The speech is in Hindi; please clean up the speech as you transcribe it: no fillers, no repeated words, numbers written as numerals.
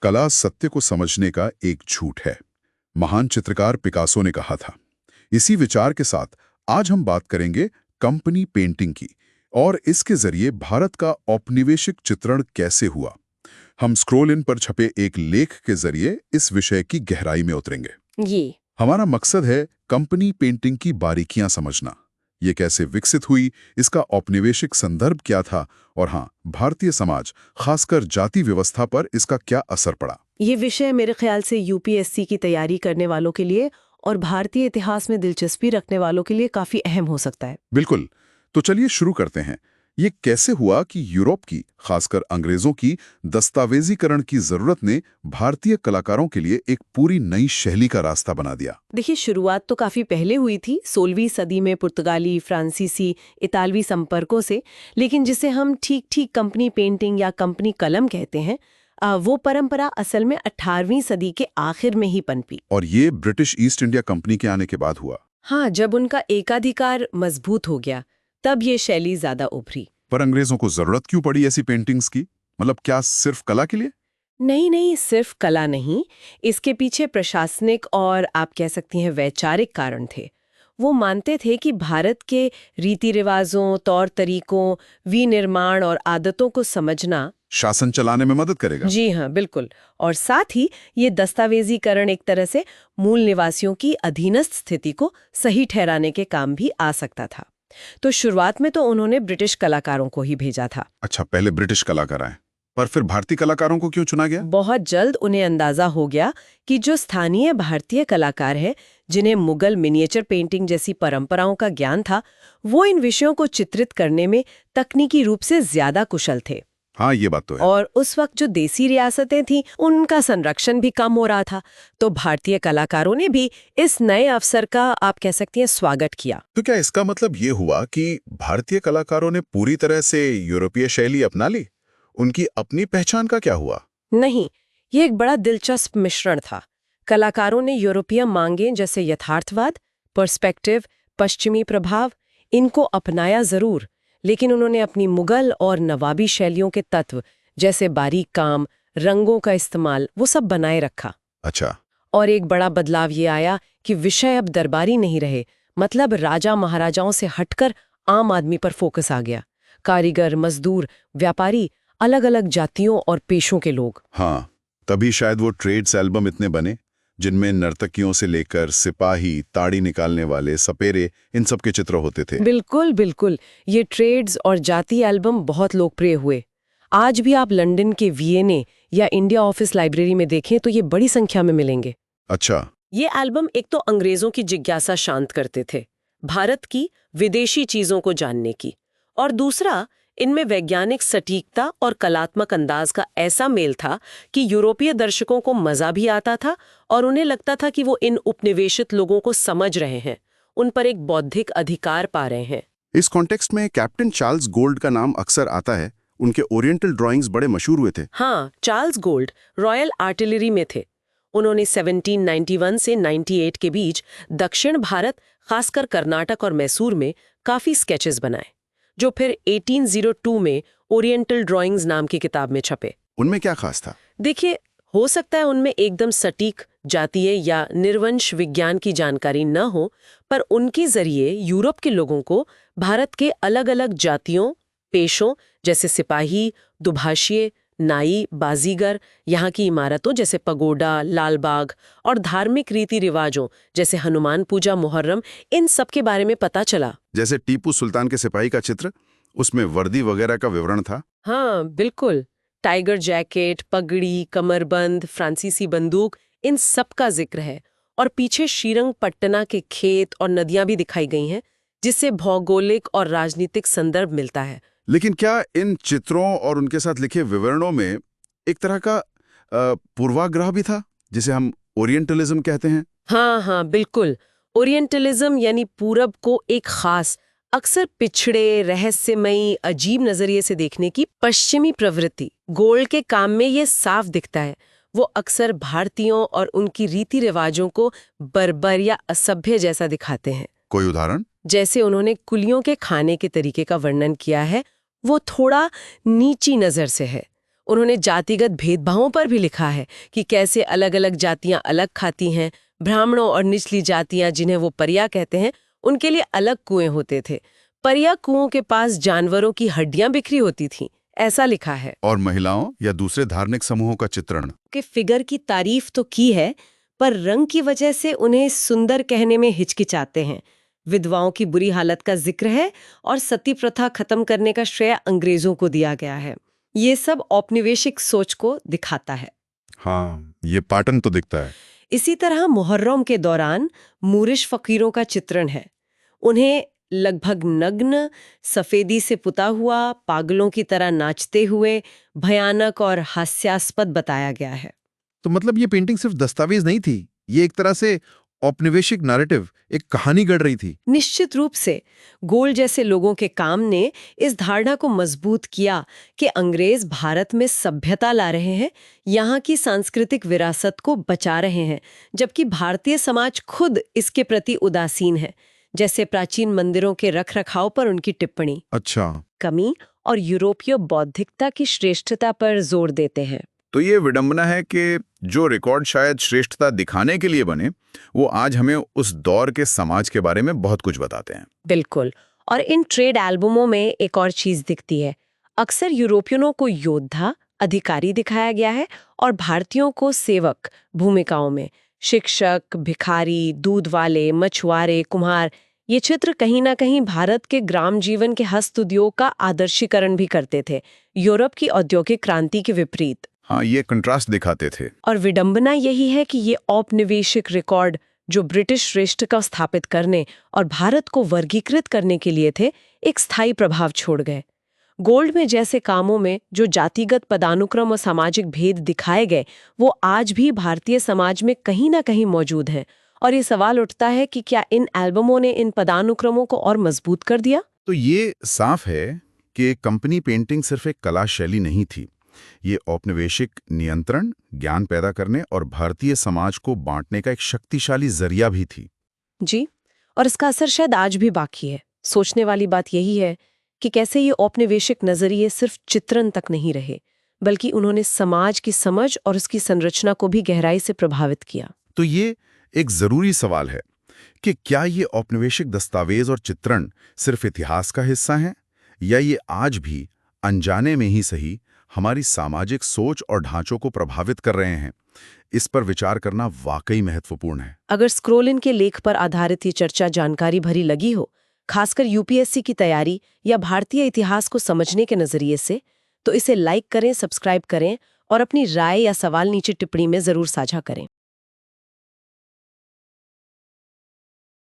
कला सत्य को समझने का एक झूठ है, महान चित्रकार पिकासो ने कहा था। इसी विचार के साथ आज हम बात करेंगे कंपनी पेंटिंग की और इसके जरिए भारत का औपनिवेशिक चित्रण कैसे हुआ। हम स्क्रोल इन पर छपे एक लेख के जरिए इस विषय की गहराई में उतरेंगे। ये हमारा मकसद है कंपनी पेंटिंग की बारीकियां समझना, ये कैसे विकसित हुई, इसका औपनिवेशिक संदर्भ क्या था और हाँ, भारतीय समाज खासकर जाति व्यवस्था पर इसका क्या असर पड़ा। ये विषय मेरे ख्याल से यूपीएससी की तैयारी करने वालों के लिए और भारतीय इतिहास में दिलचस्पी रखने वालों के लिए काफी अहम हो सकता है। बिल्कुल, तो चलिए शुरू करते हैं। ये कैसे हुआ कि यूरोप की, खासकर अंग्रेजों की दस्तावेजीकरण की जरूरत ने भारतीय कलाकारों के लिए एक पूरी नई शैली का रास्ता बना दिया। देखिए, शुरुआत तो काफी पहले हुई थी, 16वीं सदी में पुर्तगाली, फ्रांसीसी, इतालवी संपर्कों से, लेकिन जिसे हम ठीक ठीक कंपनी पेंटिंग या कंपनी कलम कहते हैं, वो परंपरा असल में 18वीं सदी के आखिर में ही पनपी। और ये ब्रिटिश ईस्ट इंडिया कंपनी के आने के बाद हुआ। हाँ, जब उनका एकाधिकार मजबूत हो गया तब ये शैली ज्यादा उभरी। पर अंग्रेजों को जरूरत क्यों पड़ी ऐसी पेंटिंग्स की? मतलब क्या सिर्फ कला के लिए? नहीं नहीं, सिर्फ कला नहीं, इसके पीछे प्रशासनिक और आप कह सकती हैं वैचारिक कारण थे। वो मानते थे कि भारत के रीति रिवाजों, तौर तरीकों, विनिर्माण और आदतों को समझना शासन चलाने में मदद करेगा। जी हाँ, बिल्कुल। और साथ ही ये दस्तावेजीकरण एक तरह से मूल निवासियों की अधीनस्थ स्थिति को सही ठहराने के काम भी आ सकता था। तो शुरुआत में तो उन्होंने ब्रिटिश कलाकारों को ही भेजा था। अच्छा, पहले ब्रिटिश कलाकार आए, पर फिर भारतीय कलाकारों को क्यों चुना गया? बहुत जल्द उन्हें अंदाजा हो गया कि जो स्थानीय भारतीय कलाकार हैं, जिन्हें मुगल मिनिएचर पेंटिंग जैसी परंपराओं का ज्ञान था, वो इन विषयों को चित्रित करने में तकनीकी रूप से ज्यादा कुशल थे। हाँ, ये बात तो है। और उस वक्त जो देसी रियासतें थीं, उनका संरक्षण भी कम हो रहा था, तो भारतीय कलाकारों ने भी इस नए अवसर का आप कह सकती हैं स्वागत किया। तो क्या इसका मतलब ये हुआ कि भारतीय कलाकारों ने पूरी तरह से यूरोपीय शैली अपना ली? उनकी अपनी पहचान का क्या हुआ? नहीं, ये एक बड़ा दिलचस्प मिश्रण था। कलाकारों ने यूरोपीय मांगें जैसे यथार्थवाद, पर्सपेक्टिव, पश्चिमी प्रभाव, इनको अपनाया जरूर, लेकिन उन्होंने अपनी मुगल और नवाबी शैलियों के तत्व जैसे बारीक काम, रंगों का इस्तेमाल, वो सब बनाए रखा। अच्छा। और एक बड़ा बदलाव ये आया कि विषय अब दरबारी नहीं रहे, मतलब राजा महाराजाओं से हटकर आम आदमी पर फोकस आ गया। कारीगर, मजदूर, व्यापारी, अलग अलग जातियों और पेशों के लोग। हाँ, तभी शायद वो ट्रेड्स एल्बम इतने बने, जिनमें नर्तकियों से लेकर सिपाही, ताड़ी निकालने वाले, सपेरे, इन सब के चित्र होते थे। बिल्कुल बिल्कुल, ये ट्रेड्स और जाति एल्बम बहुत लोकप्रिय हुए। आज भी आप लंदन के वीएनए या इंडिया ऑफिस लाइब्रेरी में देखें तो ये बड़ी संख्या में मिलेंगे। अच्छा। ये एल्बम एक तो अंग्रेजों की जिज्ञासा शांत करते थे, भारत की विदेशी चीजों को जानने की, और दूसरा, इनमें वैज्ञानिक सटीकता और कलात्मक अंदाज का ऐसा मेल था कि यूरोपीय दर्शकों को मजा भी आता था और उन्हें लगता था कि वो इन उपनिवेशित लोगों को समझ रहे हैं, उन पर एक बौद्धिक अधिकार पा रहे हैं। इस कॉन्टेक्स्ट में कैप्टन चार्ल्स गोल्ड का नाम अक्सर आता है। उनके ओरिएंटल ड्राइंग्स बड़े मशहूर हुए थे। हाँ, चार्ल्स गोल्ड रॉयल आर्टिलरी में थे। उन्होंने 1791 से 98 के बीच दक्षिण भारत, खासकर कर्नाटक और मैसूर में काफी स्केचेस बनाए, जो फिर 1802 में ओरिएंटल ड्राइंग्स नाम की किताब में छपे। उनमें क्या खास था? देखिए, हो सकता है उनमें एकदम सटीक जातीय या निर्वंश विज्ञान की जानकारी न हो, पर उनके जरिए यूरोप के लोगों को भारत के अलग अलग जातियों, पेशों जैसे सिपाही, दुभाषिए, नाई, बाजीगर, यहाँ की इमारतों जैसे पगोडा, लालबाग और धार्मिक रीति रिवाजों जैसे हनुमान पूजा, मुहर्रम, इन सब के बारे में पता चला। जैसे टीपू सुल्तान के सिपाही का चित्र, उसमें वर्दी वगैरह का विवरण था। हाँ, बिल्कुल। टाइगर जैकेट, पगड़ी, कमरबंद, फ्रांसीसी बंदूक, इन सब का जिक्र है। और पीछे श्रीरंगपट्टना के खेत और नदियां भी दिखाई गई हैं, जिससे भौगोलिक और राजनीतिक संदर्भ मिलता है। लेकिन क्या इन चित्रों और उनके साथ लिखे विवरणों में एक तरह का पूर्वाग्रह भी था, जिसे हम ओरिएंटलिज्म कहते हैं? हाँ हाँ, बिल्कुल। ओरिएंटलिज्म यानी पूरब को एक खास, अक्सर पिछड़े, रहस्यमयी, अजीब नजरिए से देखने की पश्चिमी प्रवृत्ति गोल्ड के काम में ये साफ दिखता है। वो अक्सर भारतीयों और उनकी रीति रिवाजों को बर्बर या असभ्य जैसा दिखाते हैं। कोई उदाहरण? जैसे उन्होंने कुलियों के खाने के तरीके का वर्णन किया है, वो थोड़ा नीची नजर से है। उन्होंने जातिगत भेदभावों पर भी लिखा है कि कैसे अलग अलग जातियां अलग खाती हैं। ब्राह्मणों और निचली जातियां, जिन्हें वो परिया कहते हैं, उनके लिए अलग कुएं होते थे। परिया कुओं के पास जानवरों की हड्डियां बिखरी होती थीं, ऐसा लिखा है। और महिलाओं या दूसरे धार्मिक समूहों का चित्रण। के फिगर की तारीफ तो की है, पर रंग की वजह से उन्हें सुंदर कहने में हिचकिचाते हैं। विधवाओं की बुरी हालत का जिक्र है और सती प्रथा खत्म करने का श्रेय अंग्रेजों को दिया गया है। ये सब औपनिवेशिक सोच को दिखाता है। हाँ, ये पैटर्न तो दिखता है। इसी तरह मुहर्रम के दौरान मूरिश फकीरों का चित्रण है। उन्हें लगभग नग्न, सफेदी से पुता हुआ, पागलों की तरह नाचते हुए, भयानक और हास्यास्पद बताया गया है। तो मतलब ये पेंटिंग सिर्फ दस्तावेज नहीं थी, ये एक तरह से औपनिवेशिक नैरेटिव, एक कहानी गढ़ रही थी। निश्चित रूप से गोल्ड जैसे लोगों के काम ने इस धारणा को मजबूत किया कि अंग्रेज भारत में सभ्यता ला रहे हैं, यहाँ की सांस्कृतिक विरासत को बचा रहे हैं, जबकि भारतीय समाज खुद इसके प्रति उदासीन है। जैसे प्राचीन मंदिरों के रखरखाव पर उनकी टिप्पणी अच्छा, कमी और यूरोपीय बौद्धिकता की श्रेष्ठता पर जोर देते हैं। तो ये विडंबना है कि जो रिकॉर्ड शायद श्रेष्ठता दिखाने के लिए बने, वो आज हमें उस दौर के समाज के बारे में बहुत कुछ बताते हैं। बिल्कुल। और इन ट्रेड एल्बमों में एक और चीज दिखती है। अक्सर यूरोपियनों को योद्धा, अधिकारी दिखाया गया है और भारतीयों को सेवक भूमिकाओं में। शिक्षक, भिखारी, दूध वाले, मछुआरे, कुम्हार, ये चित्र कहीं ना कहीं भारत के ग्राम जीवन के हस्त उद्योग का आदर्शीकरण भी करते थे, यूरोप की औद्योगिक क्रांति के विपरीत। हाँ, ये कंट्रास्ट दिखाते थे। और विडंबना यही है कि ये औपनिवेशिक रिकॉर्ड जो ब्रिटिश राष्ट्र का स्थापित करने और भारत को वर्गीकृत करने के लिए थे, एक स्थायी प्रभाव छोड़ गए। गोल्ड में जैसे कामों में जो जातिगत पदानुक्रम और सामाजिक भेद दिखाए गए, वो आज भी भारतीय समाज में कहीं ना कहीं मौजूद हैं। और ये सवाल उठता है कि क्या इन एल्बमों ने इन पदानुक्रमों को और मजबूत कर दिया? तो ये साफ है कि कंपनी पेंटिंग सिर्फ एक कला शैली नहीं थी। ये औपनिवेशिक नियंत्रण, ज्ञान पैदा करने और भारतीय समाज को बांटने का एक शक्तिशाली जरिया भी थी। जी, और इसका असर शायद आज भी बाकी है। सोचने वाली बात यही है कि कैसे ये औपनिवेशिक नजरिए सिर्फ चित्रण तक नहीं रहे, बल्कि उन्होंने समाज की समझ और उसकी संरचना को भी गहराई से प्रभावित किया। तो ये एक जरूरी सवाल है कि क्या ये औपनिवेशिक दस्तावेज और चित्रण सिर्फ इतिहास का हिस्सा हैं, या ये आज भी अनजाने में ही सही हमारी सामाजिक सोच और ढांचों को प्रभावित कर रहे हैं? इस पर विचार करना वाकई महत्वपूर्ण है। अगर स्क्रोल इन के लेख पर आधारित ये चर्चा जानकारी भरी लगी हो, खासकर यूपीएससी की तैयारी या भारतीय इतिहास को समझने के नजरिए से, तो इसे लाइक करें, सब्सक्राइब करें और अपनी राय या सवाल नीचे टिप्पणी में जरूर साझा करें।